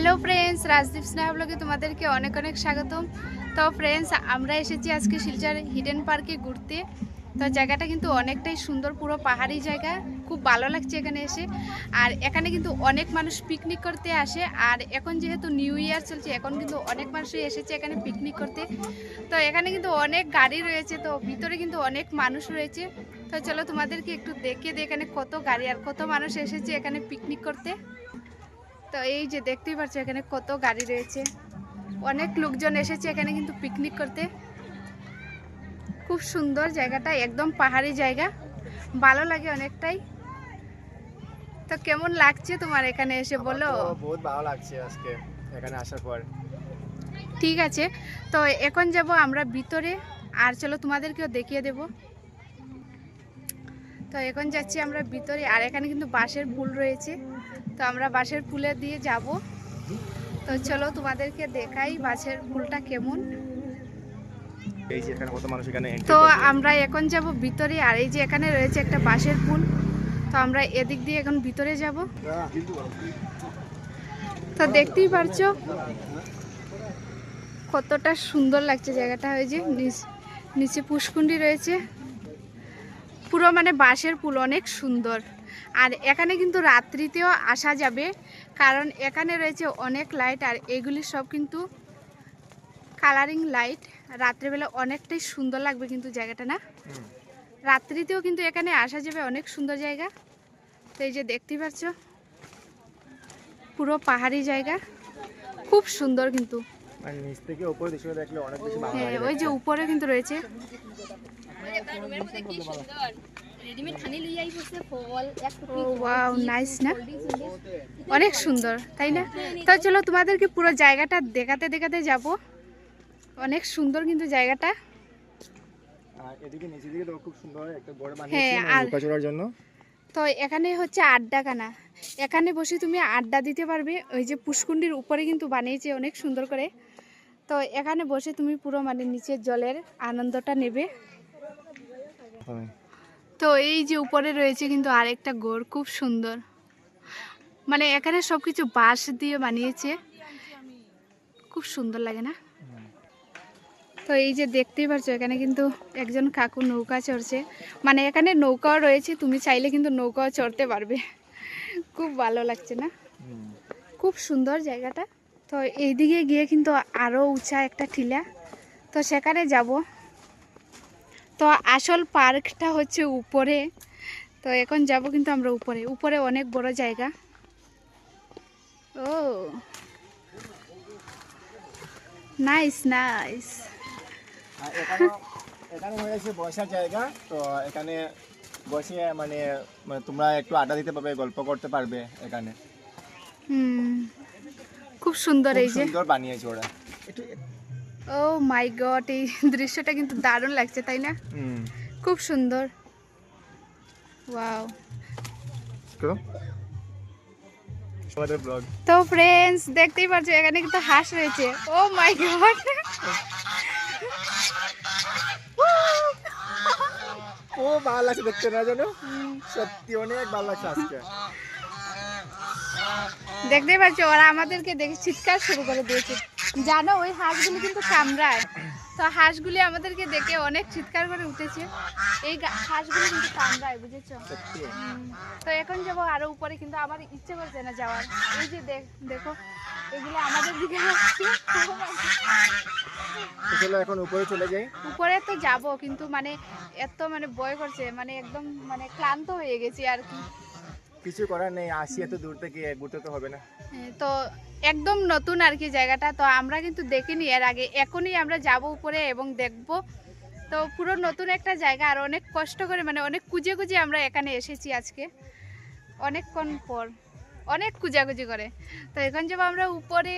Hello friends, Rajdeep Sneha ব্লগে তোমাদেরকে অনেক অনেক স্বাগতম। তো ফ্রেন্ডস, আমরা এসেছি আজকে শিলচর হিডেন পার্কে ঘুরতে। তো জায়গাটা কিন্তু অনেকটাই সুন্দর, পুরো পাহাড়ি জায়গা, খুব ভালো লাগছে এখানে এসে। আর এখানে কিন্তু অনেক মানুষ পিকনিক করতে আসে। আর এখন যেহেতু নিউ ইয়ার চলছে, এখন কিন্তু অনেক মানুষই এসেছে এখানে পিকনিক করতে। তো এখানে কিন্তু অনেক গাড়ি রয়েছে, তো ভিতরে কিন্তু অনেক মানুষ রয়েছে। তো চলো তোমাদেরকে একটু দেখে দিই এখানে কত গাড়ি আর কত মানুষ এসেছে এখানে পিকনিক করতে। তো এই যে দেখতেই পাচ্ছ এখানে কত গাড়ি রয়েছে, অনেক লোকজন এসেছে এখানে কিন্তু পিকনিক করতে। খুব সুন্দর জায়গাটা, একদম পাহাড়ি জায়গা, ভালো লাগে অনেকটাই। তো কেমন লাগছে তোমার এখানে এসে বলো? বহুত ভালো লাগছে আজকে এখানে আসার পর। ঠিক আছে, তো এখন যাব আমরা ভিতরে, আর চলো তোমাদেরকেও দেখিয়ে দেব। তো এখন যাচ্ছি আমরা ভিতরে, আর এখানে কিন্তু বাঁশের পুল রয়েছে, তো আমরা বাঁশের পুলে দিয়ে যাব। তো চলো তোমাদেরকে দেখাই বাঁশের পুলটা কেমন। এই যে এখানে কত মানুষ এখানে এন্ট্রি তো করছে। আমরা এখন যাব ভিতরে, আর এই যে এখানে রয়েছে একটা বাঁশের পুল, তো আমরা এদিক দিয়ে এখন ভিতরে যাব। তো দেখতেই পারছো কতটা সুন্দর লাগছে জায়গাটা। ওই যে নিচে পুষ্কুণ্ডি রয়েছে, পুরো মানে বাঁশের পুল, অনেক সুন্দর। আর এখানে কিন্তু রাত্রিতেও আসা যাবে, কারণ এখানে রয়েছে অনেক লাইট, আর এগুলি সব কিন্তু কালারিং লাইট। রাত্রেবেলা অনেকটাই সুন্দর লাগবে কিন্তু জায়গাটা, না? রাত্রিতেও কিন্তু এখানে আসা যাবে, অনেক সুন্দর জায়গা। তো এই যে দেখতেই পাচ্ছ পুরো পাহাড়ি জায়গা, খুব সুন্দর কিন্তু। মানে নিচ থেকে উপরে দৃশ্য দেখলে অনেক বেশি ভালো হ্যাঁ, লাগে ওই যে দেখতে। উপরে কিন্তু রয়েছে। ও ওয়াও, নাইস না? অনেক সুন্দর, তাই না? তো চলো তোমাদেরকে পুরো জায়গাটা দেখাতে দেখাতে যাব। অনেক সুন্দর কিন্তু জায়গাটা। আর এদিকে নিচের দিকে তো খুব সুন্দর একটা ঘর হ্যাঁ, বানিয়েছে আর নৌকা চড়ার জন্য। তো এখানে হচ্ছে আড্ডাখানা, এখানে বসে তুমি আড্ডা দিতে পারবে। ওই যে পুষ্কুণ্ডির উপরে কিন্তু বানিয়েছে অনেক সুন্দর করে। তো এখানে বসে তুমি পুরো মানে নিচের জলের আনন্দটা নেবে। তো এই যে উপরে রয়েছে কিন্তু আরেকটা ঘর, খুব সুন্দর। মানে এখানে সবকিছু বাঁশ দিয়ে বানিয়েছে, খুব সুন্দর লাগে, না? তো এই যে দেখতেই পারছো এখানে কিন্তু একজন কাকু নৌকা চড়ছে, মানে এখানে নৌকাও রয়েছে, তুমি চাইলে কিন্তু নৌকাও চড়তে পারবে। খুব ভালো লাগছে, না? খুব সুন্দর জায়গাটা। তো এইদিকে গিয়ে কিন্তু আরও উঁচা একটা টিলা, তো সেখানে যাব। তো আসল পার্কটা হচ্ছে উপরে, তো এখন যাব কিন্তু আমরা উপরে। উপরে অনেক বড় জায়গা। ও নাইস নাইস। আর এখানে হয়েছে বসার জায়গা। তো এখানে বসে মানে মানে তোমরা একটু আড্ডা দিতে পারবে, গল্প করতে পারবে এখানে। খুব সুন্দর। খুব এই যে সুন্দর বানিয়েছে ওরা একটু। ও মাই গড, এই দৃশ্যটা কিন্তু দারুণ লাগছে, তাই না? খুব সুন্দর। ওয়াও। তো ফ্রেন্ডস, দেখতেই পাচ্ছ এখানে কিন্তু হাঁস রয়েছে। ও মাই গড, ও ভালো লাগছে দেখতে, না জানো? সত্যি অনেক ভালো লাগছে আজকে। দেখতেই পাচ্ছ ওরা আমাদেরকে দেখে চিৎকার শুরু করে দিয়েছে। জানো, ওই হাঁসগুলি কিন্তু কামড়ায়। তো হাঁসগুলি আমাদেরকে দেখে অনেক চিৎকার করে উঠেছে। এই হাঁসগুলি কিন্তু কামড়ায়, বুঝেছো? তো এখন যাবো আরো উপরে, কিন্তু আমার ইচ্ছে করছে না যাওয়ার। এই যে দেখো এগুলো আমাদের দিকে আসছে। চলো এখন উপরে চলে যাই। উপরে তো যাব, কিন্তু মানে এত মানে ভয় করছে, মানে একদম মানে ক্লান্ত হয়ে গেছি আর কি। কিছু করার নেই, আসি এত দূর থেকে, ঘুরতে তো হবে না। তো একদম নতুন আর কি জায়গাটা, তো আমরা কিন্তু দেখিনি এর আগে। এখনই আমরা যাব উপরে এবং দেখব। তো পুরো নতুন একটা জায়গা, আর অনেক কষ্ট করে মানে অনেক খুঁজে খুঁজে আমরা এখানে এসেছি আজকে, অনেকক্ষণ পর, অনেক খুঁজাখুঁজি করে। তো এখন যাবো আমরা উপরে।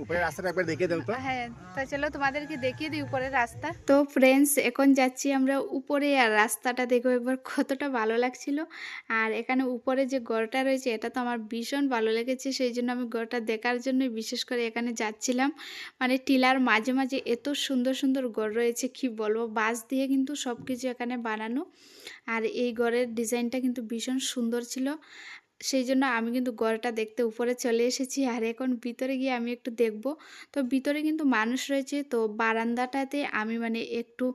উপরে রাস্তাটা একবার দেখে দাও তো। হ্যাঁ, তো চলো তোমাদেরকে দেখিয়ে দিই উপরের রাস্তা। তো ফ্রেন্ডস, এখন যাচ্ছি আমরা উপরে, আর রাস্তাটা দেখো একবার কতটা ভালো লাগছিল। আর এখানে উপরে যে গড়টা রয়েছে, এটা তো আমার ভীষণ ভালো লেগেছে, সেই জন্য আমি গড়টা দেখার জন্য বিশেষ করে এখানে যাচ্ছিলাম। মানে টিলার মাঝে মাঝে এত সুন্দর সুন্দর গড় রয়েছে, কি বলবো, বাঁশ দিয়ে কিন্তু সব কিছু এখানে বানানো। আর এই গড়ের ডিজাইনটা কিন্তু ভীষণ সুন্দর ছিল। সেই জন্য আমি কিন্তু গড়টা দেখতে উপরে চলে এসেছি, আর এখন ভিতরে গিয়ে আমি একটু দেখব। তো ভিতরে কিন্তু মানুষ রয়েছে, তো বারান্দাটাতে আমি মানে একটু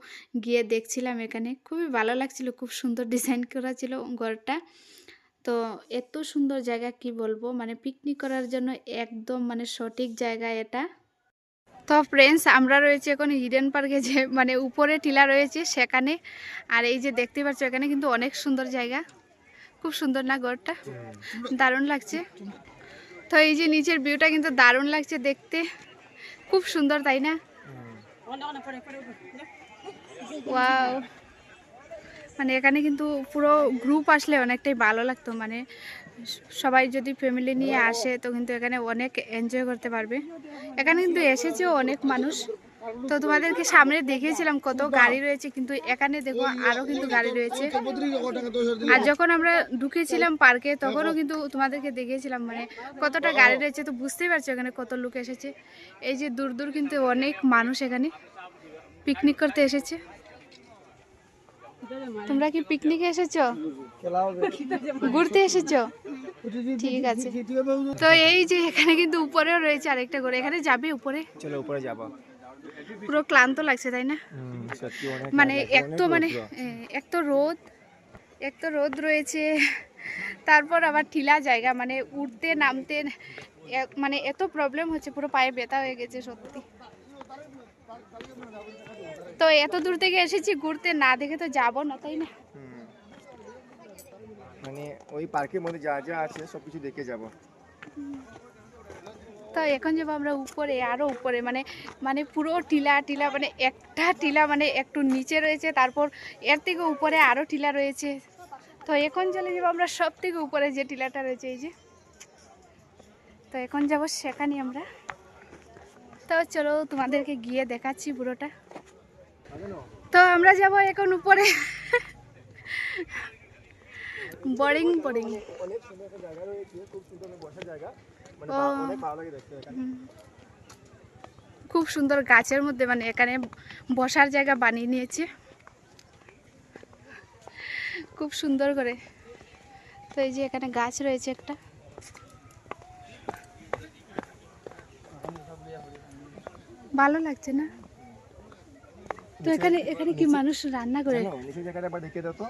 গিয়ে দেখছিলাম, এখানে খুবই ভালো লাগছিল, খুব সুন্দর ডিজাইন করা ছিল গড়টা। তো এত সুন্দর জায়গা কি বলবো, মানে পিকনিক করার জন্য একদম মানে সঠিক জায়গা এটা। তো ফ্রেন্ডস, আমরা রয়েছে এখন হিডেন পার্কে, যে মানে উপরে টিলা রয়েছে সেখানে। আর এই যে দেখতে পাচ্ছ এখানে কিন্তু অনেক সুন্দর জায়গা, খুব সুন্দর না গড়টা, দারুণ লাগছে। তো এই যে নিচের ভিউটা কিন্তু দারুণ লাগছে দেখতে, খুব সুন্দর তাই না? ওয়াও, মানে এখানে কিন্তু পুরো গ্রুপ আসলে অনেকটাই ভালো লাগতো, মানে সবাই যদি ফ্যামিলি নিয়ে আসে তো কিন্তু এখানে অনেক এনজয় করতে পারবে। এখানে কিন্তু এসেছেও অনেক মানুষ। তো তোমাদেরকে সামনে দেখিয়েছিলাম কত গাড়ি রয়েছে, কিন্তু এখানে দেখো আরো কিন্তু গাড়ি রয়েছে। আর যখন আমরা ঢুকেছিলাম পার্কে তখনও কিন্তু তোমাদেরকে দেখিয়েছিলাম মানে কতটা গাড়ি রয়েছে, তো বুঝতেই পারছো এখানে কত লোক এসেছে। এই যে দূর দূর কিন্তু অনেক মানুষ এখানে পিকনিক করতে এসেছে। তোমরা কি পিকনিকে এসেছো, ঘুরতে এসেছো? ঠিক আছে। তো এই যে এখানে কিন্তু উপরেও রয়েছে আরেকটা ঘর, এখানে যাবে উপরে? চলো উপরে যাবো। পুরো ক্লান্ত লাগছে তাই না? সত্যি অনেক মানে লাগছে, এক তো অনেক মানে রৌদ্র। এক তো রোদ রয়েছে, তারপর আবার ঢিলা জায়গা, মানে উঠতে নামতে মানে এত প্রবলেম হচ্ছে, পুরো পায়ে ব্যথা হয়ে গেছে সত্যি। তো এত দূর থেকে এসেছি ঘুরতে, না দেখে তো যাবো না তাই না? মানে ওই পার্কের মধ্যে যা যা আছে সবকিছু দেখে যাব। তো এখন যাবো আমরা উপরে, আরো উপরে, মানে মানে পুরো টিলা টিলা, মানে একটা টিলা মানে একটু নিচে রয়েছে, তারপর এর থেকে উপরে আরো টিলা রয়েছে। তো এখন চলে যাবো আমরা সব থেকে উপরে যে টিলাটা রয়েছে, এই যে। তো এখন যাবো সেখানে আমরা। তো চলো তোমাদেরকে গিয়ে দেখাচ্ছি পুরোটা। তো আমরা যাব এখন উপরে। Boring boring. অনেক সুন্দর একটা জায়গা রয়েছে, খুব সুন্দর বসার জায়গা, মানে ও। অনেক ভালো লাগে দেখতে এখানে। খুব সুন্দর গাছের মধ্যে মানে এখানে বসার জায়গা বানিয়ে নিয়েছে খুব সুন্দর করে। তো এই যে এখানে গাছ রয়েছে একটা, ভালো লাগছে না? তো এখানে এখানে কি মানুষ রান্না করে? জানো, নিচের জায়গাটা একবার দেখে দাও তো।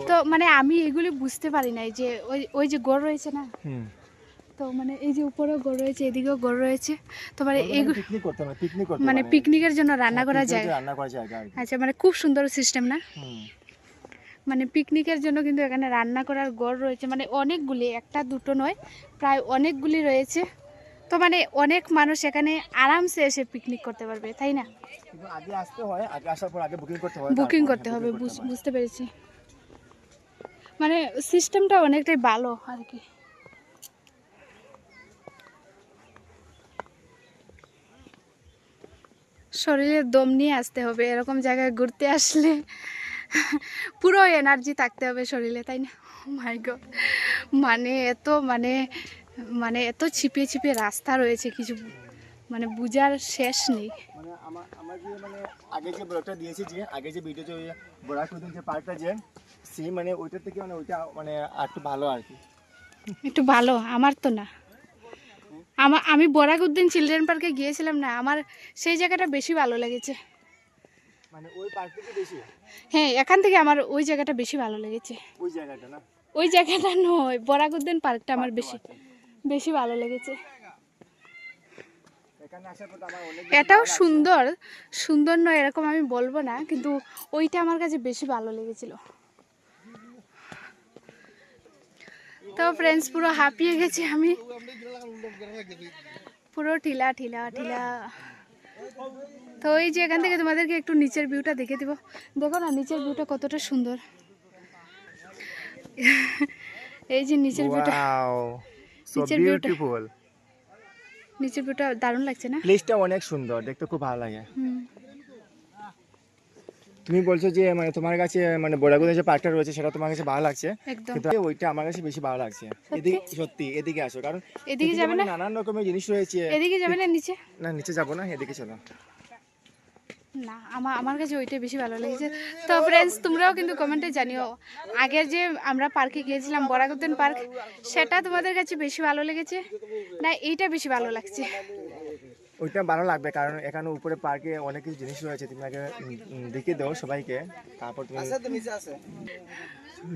তো মানে আমি এগুলি বুঝতে পারি নাই, যে ওই ওই যে গড় রয়েছে না, তো মানে এই যে উপরেও গড় রয়েছে, এদিকেও গড় রয়েছে, তো মানে এইগুলো পিকনিক করতে হবে, পিকনিক করতে মানে পিকনিকের জন্য রান্না করা যায়। রান্না করা জায়গা আর কি। আচ্ছা, মানে খুব সুন্দর সিস্টেম না? মানে পিকনিকের জন্য কিন্তু এখানে রান্না করার গড় রয়েছে, মানে অনেকগুলি, একটা দুটো নয়, প্রায় অনেকগুলি রয়েছে। তো মানে অনেক মানুষ এখানে আরামসে এসে পিকনিক করতে পারবে তাই না? কিন্তু আগে আসতে হয়, আগে আসার পর আগে বুকিং করতে হয়, বুকিং তারপর করতে হবে, booking করতে হয়। বুঝতে পেরেছি। মানে সিস্টেমটা অনেকটাই ভালো আর কি। শরীরের দম নিয়ে আসতে হবে এরকম জায়গায় ঘুরতে আসলে, পুরো এনার্জি থাকতে হবে শরীরে তাই না? মাই গড, মানে এত মানে মানে এত ছিপিয়ে ছিপিয়ে রাস্তা রয়েছে, কিছু মানে বুঝার শেষ নেই। মানে আমার যে মানে আগে যে ব্লগটা দিয়েছি, যে আগে যে ভিডিও যে বরাকুদিন যে পার্কটা, যে সেই মানে ওইটার থেকে মানে ওইটা মানে একটু ভালো আর কি। একটু ভালো, আমার তো না। আমি বরাকুদ্দিন চিলড্রেন পার্কে গিয়েছিলাম না, আমার সেই জায়গাটা বেশি ভালো লেগেছে। মানে ওই পার্ক থেকে বেশি হ্যাঁ, এখান থেকে আমার ওই জায়গাটা বেশি ভালো লেগেছে। ওই জায়গাটা না, ওই জায়গাটা নয়, বরাকুদ্দিন পার্কটা আমার বেশি বেশি ভালো লেগেছে। এখানে আসার পর আমার অনেক এটাও সুন্দর, সুন্দর নয় এরকম আমি বলবো না, কিন্তু ওইটা আমার কাছে বেশি ভালো লেগেছিল। তো ফ্রেন্ডস, পুরো হাঁপিয়ে গেছি আমি, পুরো ঠিলা ঠিলা ঠিলা। তো এই যে এখান থেকে তোমাদেরকে একটু নিচের ভিউটা দেখে দিব, দেখো না নিচের ভিউটা কতটা সুন্দর। এই যে নিচের ভিউটা, সো নিচের ভিউটা, বিউটিফুল। নিচের ভিউটা দারুণ লাগছে না? প্লেসটা অনেক সুন্দর, দেখতে খুব ভালো লাগে। তুমি বলছো যে মানে তোমার কাছে মানে বরাগুদিন যে পার্কটা রয়েছে সেটা তোমার কাছে ভালো লাগছে, একদম। কিন্তু ওইটা আমার কাছে বেশি ভালো লাগছে। এদিকে সত্যি এদিকে আসো, কারণ এদিকে যাবে না? নানান রকমের জিনিস রয়েছে। এদিকে যাবে না নিচে? না নিচে যাবো না, এদিকে চলো। না, আমার কাছে ওইটাই বেশি ভালো লেগেছে। তো ফ্রেন্ডস, তোমরাও কিন্তু কমেন্টে জানিও আগের যে আমরা পার্কে গিয়েছিলাম বরাকুদ্দিন পার্ক, সেটা তোমাদের কাছে বেশি ভালো লেগেছে না এইটা বেশি ভালো লাগছে? ওইটা ভালো লাগবে, কারণ এখানে উপরে পার্কে অনেক কিছু জিনিস রয়েছে, তুমি আগে দেখিয়ে দাও সবাইকে, তারপর তুমি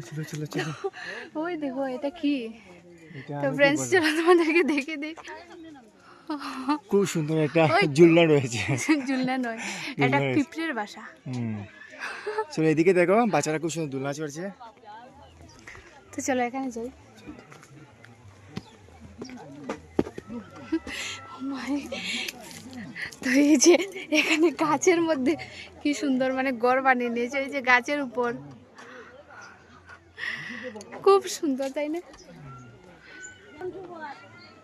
চলো চলো চলো। ওই দেখো এটা কি। এটা তো আমি কি ফ্রেন্ডস, বলবো? চলো তোমাদেরকে দেখে দিই। খুব সুন্দর একটা ওই। ঝুলনা রয়েছে। ঝুলনা নয়, এটা রয়েছে। পিঁপড়ের বাসা। চলো এদিকে দেখো, বাচ্চারা খুব সুন্দর দোলনা চড়ছে। তো চলো এখানে যাই। Oh my! তো এই যে এখানে গাছের মধ্যে কি সুন্দর মানে ঘর বানিয়ে নিয়েছে, এই যে গাছের উপর, খুব সুন্দর তাই না?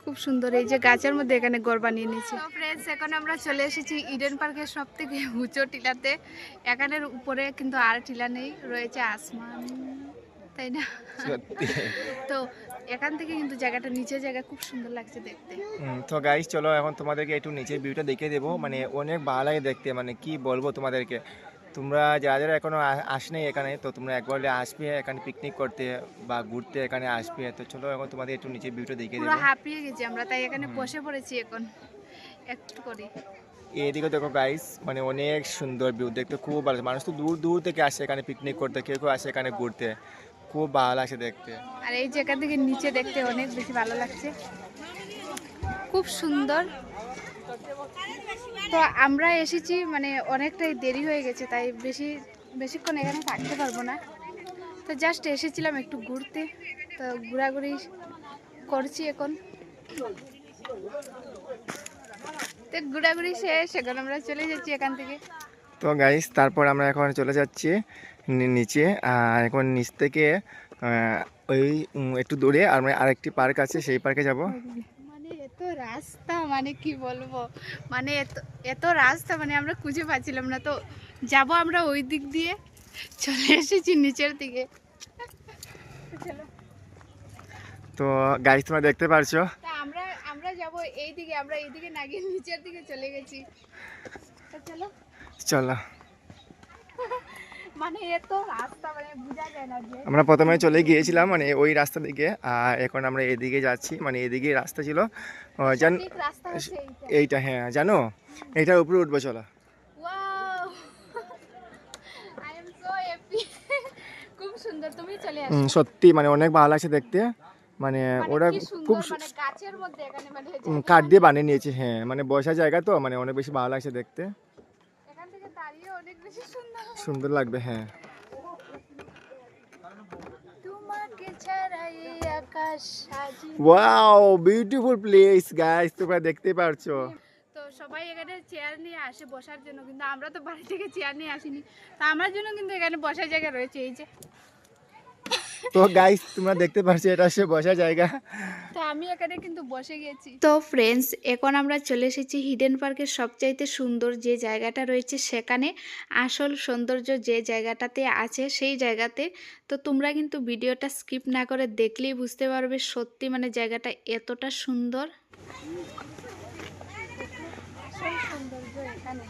খুব সুন্দর, এই যে গাছের মধ্যে এখানে ঘর বানিয়ে নিয়েছে। ফ্রেন্ডস, এখন আমরা চলে এসেছি ইডেন পার্কের সব থেকে উঁচু টিলাতে। এখানের উপরে কিন্তু আর টিলা নেই, রয়েছে আসমান, তাই না? সত্যি। তো এখান থেকে কিন্তু জায়গাটা, নিচের জায়গা খুব সুন্দর লাগছে দেখতে। তো গাইস চলো এখন তোমাদেরকে একটু নিচের ভিউটা দেখিয়ে দেবো, মানে অনেক ভালো লাগে দেখতে, মানে কি বলবো তোমাদেরকে। তোমরা যারা যারা এখনো আসনি এখানে, তো তোমরা একবার হলে আসবে এখানে পিকনিক করতে বা ঘুরতে এখানে আসবে। তো চলো এখন তোমাদের একটু নিচের ভিউটা দেখিয়ে পুরো দেবো। হাঁপিয়ে গেছি আমরা, তাই এখানে বসে পড়েছি এখন একটু করি। এইদিকে দেখো গাইস, মানে অনেক সুন্দর ভিউ, দেখতে খুব ভালো লাগে। মানুষ তো দূর দূর থেকে আসে এখানে পিকনিক করতে, কেউ কেউ আসে এখানে ঘুরতে, খুব ভালো লাগছে দেখতে। আর এই জায়গা থেকে নিচে দেখতে অনেক বেশি ভালো লাগছে, খুব সুন্দর। তো আমরা এসেছি মানে অনেকটাই দেরি হয়ে গেছে, তাই বেশিক্ষণ এখানে থাকতে পারবো না। তো জাস্ট এসেছিলাম একটু ঘুরতে, তো ঘোরাঘুরি করছি এখন। তো ঘোরাঘুরি শেষ, এখন আমরা চলে যাচ্ছি এখান থেকে। তো গাইস তারপর আমরা এখন চলে যাচ্ছি নিচে, আর এখন নিচ থেকে ওই একটু দূরে আর আরেকটি পার্ক আছে, সেই পার্কে যাব। মানে এত রাস্তা, মানে কি বলবো, মানে এত রাস্তা, মানে আমরা খুঁজে পাচ্ছিলাম না। তো যাব আমরা ওই দিক দিয়ে, চলে এসেছি নিচের দিকে। চলো, তো গাইস তোমরা দেখতে পারছো, তা আমরা যাব এই দিকে, আমরা এই দিকে না গিয়ে নিচের দিকে চলে গেছি। তো চলো, চলো। মানে এত রাস্তা, মানে বোঝা যায় না যে। আমরা প্রথমে চলে গিয়েছিলাম মানে ওই রাস্তা দিকে, আর এখন আমরা এদিকে যাচ্ছি, মানে এদিকে রাস্তা ছিল জান, সঠিক রাস্তা হচ্ছে এইটা। এইটা হ্যাঁ জানো, এইটার উপরে উঠবো চলো। Wow, I am so happy. খুব সুন্দর, তুমি চলে আসো। সত্যি মানে অনেক ভালো লাগছে দেখতে, মানে মানে ওরা কি খুব সুন্দর, মানে গাছের মধ্যে এখানে, মানে কাঠ দিয়ে বানিয়ে নিয়েছে, হ্যাঁ মানে বসার জায়গা, তো মানে অনেক বেশি ভালো লাগছে দেখতে, এখান থেকে দাঁড়িয়ে অনেক বেশি সুন্দর। সুন্দর লাগবে হ্যাঁ। তোমাকে ছাড়া এই আকাশ সাজি। ওয়াও বিউটিফুল প্লেস গাইস, তোমরা দেখতে পারছো। তো সবাই এখানে চেয়ার নিয়ে আসে বসার জন্য, কিন্তু আমরা তো বাড়ি থেকে চেয়ার নিয়ে আসিনি। তো আমার জন্য কিন্তু এখানে বসার জায়গা রয়েছে, এই যে। তো গাইস তোমরা দেখতে পারছো এটা হচ্ছে বসার জায়গা। তো আমি এখানে কিন্তু বসে গেছি। তো ফ্রেন্ডস, এখন আমরা চলে এসেছি হিডেন পার্কের সবচাইতে সুন্দর যে জায়গাটা রয়েছে সেখানে, আসল সৌন্দর্য যে জায়গাটাতে আছে সেই জায়গাতে। তো তোমরা কিন্তু ভিডিওটা স্কিপ না করে দেখলেই বুঝতে পারবে সত্যি মানে জায়গাটা এতটা সুন্দর। আসল সৌন্দর্য এখানে।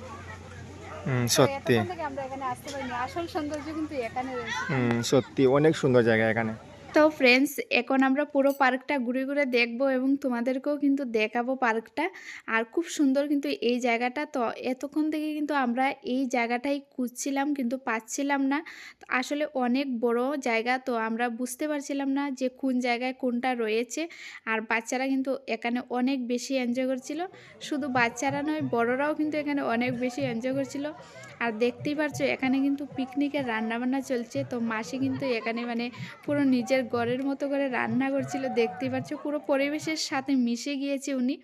সত্যি এতক্ষণ থেকে আমরা এখানে আসতে পারিনি, আসল সৌন্দর্য কিন্তু এখানে রয়েছে। সত্যি অনেক সুন্দর জায়গা এখানে। তো ফ্রেন্ডস, এখন আমরা পুরো পার্কটা ঘুরে ঘুরে দেখবো এবং তোমাদেরকেও কিন্তু দেখাবো পার্কটা। আর খুব সুন্দর কিন্তু এই জায়গাটা। তো এতক্ষণ থেকে কিন্তু আমরা এই জায়গাটাই খুঁজছিলাম কিন্তু পাচ্ছিলাম না। তো আসলে অনেক বড় জায়গা, তো আমরা বুঝতে পারছিলাম না যে কোন জায়গায় কোনটা রয়েছে। আর বাচ্চারা কিন্তু এখানে অনেক বেশি এনজয় করছিল, শুধু বাচ্চারা নয় বড়রাও কিন্তু এখানে অনেক বেশি এনজয় করছিল। আর দেখতেই পারছো এখানে কিন্তু পিকনিকের রান্নাবান্না চলছে। তো মাসি কিন্তু এখানে মানে পুরো নিজের ঘরের মতো করে রান্না করছিল, দেখতেই পাচ্ছ পুরো পরিবেশের সাথে মিশে গিয়েছে উনি।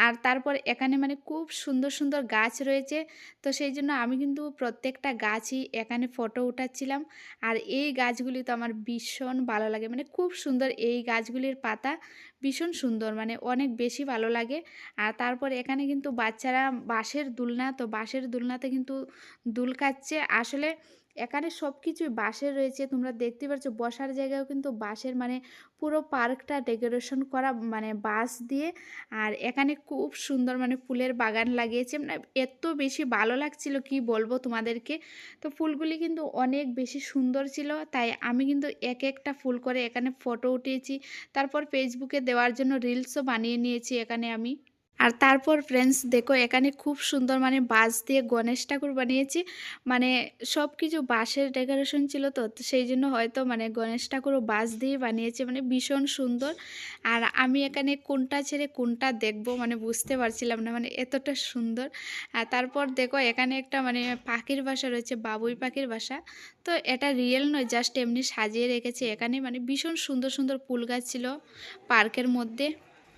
আর তারপর এখানে মানে খুব সুন্দর সুন্দর গাছ রয়েছে, তো সেই জন্য আমি কিন্তু প্রত্যেকটা গাছই এখানে ফটো উঠাচ্ছিলাম। আর এই গাছগুলি তো আমার ভীষণ ভালো লাগে, মানে খুব সুন্দর এই গাছগুলির পাতা, ভীষণ সুন্দর, মানে অনেক বেশি ভালো লাগে। আর তারপর এখানে কিন্তু বাচ্চারা বাঁশের দোলনা, তো বাঁশের দোলনাতে কিন্তু দুল খাচ্ছে। আসলে এখানে সব কিছুই বাঁশের রয়েছে, তোমরা দেখতে পাচ্ছ বসার জায়গাও কিন্তু বাঁশের, মানে পুরো পার্কটা ডেকোরেশন করা মানে বাঁশ দিয়ে। আর এখানে খুব সুন্দর মানে ফুলের বাগান লাগিয়েছে, মানে এত বেশি ভালো লাগছিল কি বলবো তোমাদেরকে। তো ফুলগুলি কিন্তু অনেক বেশি সুন্দর ছিল, তাই আমি কিন্তু এক একটা ফুল করে এখানে ফটো উঠিয়েছি, তারপর ফেসবুকে দেওয়ার জন্য রিলসও বানিয়ে নিয়েছি এখানে আমি। আর তারপর ফ্রেন্ডস দেখো এখানে খুব সুন্দর মানে বাঁশ দিয়ে গণেশ ঠাকুর বানিয়েছি, মানে সব কিছু বাঁশের ডেকোরেশন ছিল, তো সেই জন্য হয়তো মানে গণেশ ঠাকুরও বাঁশ দিয়ে বানিয়েছে, মানে ভীষণ সুন্দর। আর আমি এখানে কোনটা ছেড়ে কোনটা দেখবো মানে বুঝতে পারছিলাম না, মানে এতটা সুন্দর। আর তারপর দেখো এখানে একটা মানে পাখির বাসা রয়েছে, বাবুই পাখির বাসা। তো এটা রিয়েল নয়, জাস্ট এমনি সাজিয়ে রেখেছে এখানে, মানে ভীষণ সুন্দর সুন্দর ফুল গাছ ছিল পার্কের মধ্যে।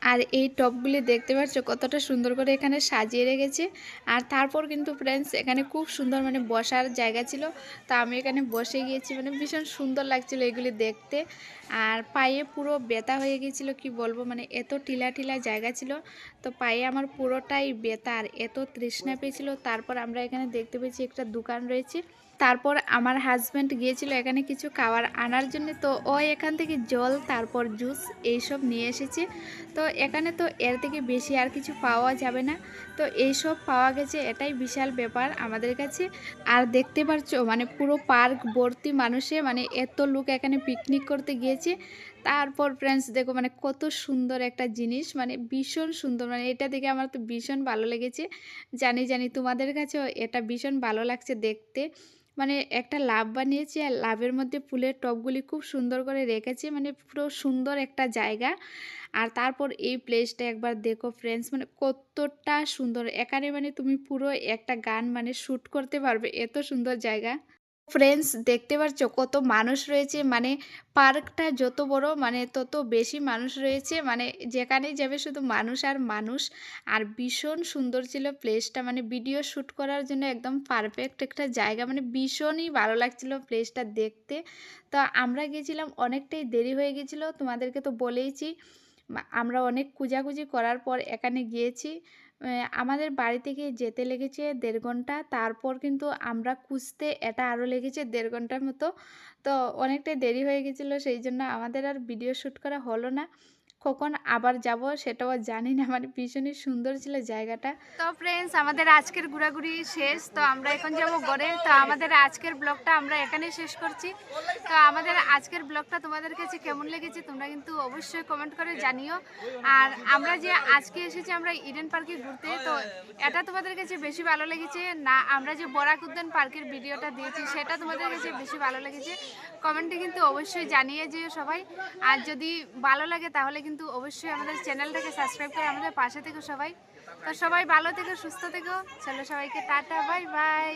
আর এই টবগুলি দেখতে পাচ্ছ কতটা সুন্দর করে এখানে সাজিয়ে রেখেছে। আর তারপর কিন্তু ফ্রেন্ডস এখানে খুব সুন্দর মানে বসার জায়গা ছিল, তা আমি এখানে বসে গিয়েছি, মানে ভীষণ সুন্দর লাগছিল এগুলি দেখতে। আর পায়ে পুরো ব্যথা হয়ে গিয়েছিলো কি বলবো, মানে এত টিলা টিলা জায়গা ছিল, তো পায়ে আমার পুরোটাই ব্যথা আর এত তৃষ্ণা পেয়েছিল। তারপর আমরা এখানে দেখতে পেয়েছি একটা দোকান রয়েছে, তারপর আমার হাজব্যান্ড গিয়েছিল এখানে কিছু খাবার আনার জন্য, তো ও এখান থেকে জল তারপর জুস এইসব নিয়ে এসেছে। তো এখানে তো এর থেকে বেশি আর কিছু পাওয়া যাবে না, তো এইসব পাওয়া গেছে, এটাই বিশাল ব্যাপার আমাদের কাছে। আর দেখতে পাচ্ছ মানে পুরো পার্ক ভর্তি মানুষে, মানে এত লোক এখানে পিকনিক করতে গিয়েছে। তারপর ফ্রেন্ডস দেখো মানে কত সুন্দর একটা জিনিস, মানে ভীষণ সুন্দর, মানে এটা দেখে আমার তো ভীষণ ভালো লেগেছে। জানি তোমাদের কাছেও এটা ভীষণ ভালো লাগছে দেখতে। মানে একটা লাভ বানিয়েছি আর লাভের মধ্যে ফুলের টবগুলি খুব সুন্দর করে রেখেছি, মানে পুরো সুন্দর একটা জায়গা। আর তারপর এই প্লেসটা একবার দেখো ফ্রেন্ডস, মানে কতটা সুন্দর এখানে, মানে তুমি পুরো একটা গান মানে শ্যুট করতে পারবে, এত সুন্দর জায়গা। ফ্রেন্ডস দেখতে পাচ্ছ কত মানুষ রয়েছে, মানে পার্কটা যত বড় মানে তত বেশি মানুষ রয়েছে, মানে যেখানেই যাবে শুধু মানুষ আর মানুষ। আর ভীষণ সুন্দর ছিল প্লেসটা, মানে ভিডিও শ্যুট করার জন্য একদম পারফেক্ট একটা জায়গা, মানে ভীষণই ভালো লাগছিল প্লেসটা দেখতে। তো আমরা গেছিলাম অনেকটাই দেরি হয়ে গেছিলো, তোমাদেরকে তো বলেইছি। আমরা অনেক খোঁজাখুঁজি করার পর এখানে গিয়েছি। আমাদের বাড়ি থেকে যেতে লেগেছে 1.5 ঘন্টা, তারপর কিন্তু আমরা খুঁজতে এটা আরও লেগেছে 1.5 ঘন্টার মতো। তো অনেকটাই দেরি হয়ে গেছিলো, সেই জন্য আমাদের আর ভিডিও শ্যুট করা হলো না। কখন আবার যাব সেটাও জানি না, মানে ভীষণই সুন্দর ছিল জায়গাটা। তো ফ্রেন্ডস আমাদের আজকের ঘোরাঘুরি শেষ, তো আমরা এখন যাব ঘরে। তো আমাদের আজকের ব্লগটা আমরা এখানেই শেষ করছি। তো আমাদের আজকের ব্লগটা তোমাদের কাছে কেমন লেগেছে তোমরা কিন্তু অবশ্যই কমেন্ট করে জানিও। আর আমরা যে আজকে এসেছি আমরা ইডেন পার্কে ঘুরতে, তো এটা তোমাদের কাছে বেশি ভালো লেগেছে না আমরা যে বরাক উদ্যান পার্কের ভিডিওটা দিয়েছি সেটা তোমাদের কাছে বেশি ভালো লেগেছে, কমেন্টে কিন্তু অবশ্যই জানিয়ে যেও সবাই। আর যদি ভালো লাগে তাহলে কিন্তু অবশ্যই আমাদের চ্যানেলটাকে সাবস্ক্রাইব করে আমাদের পাশে থেকো সবাই। তো সবাই ভালো থেকো, সুস্থ থেকো, চলো সবাইকে টাটা, বাই বাই।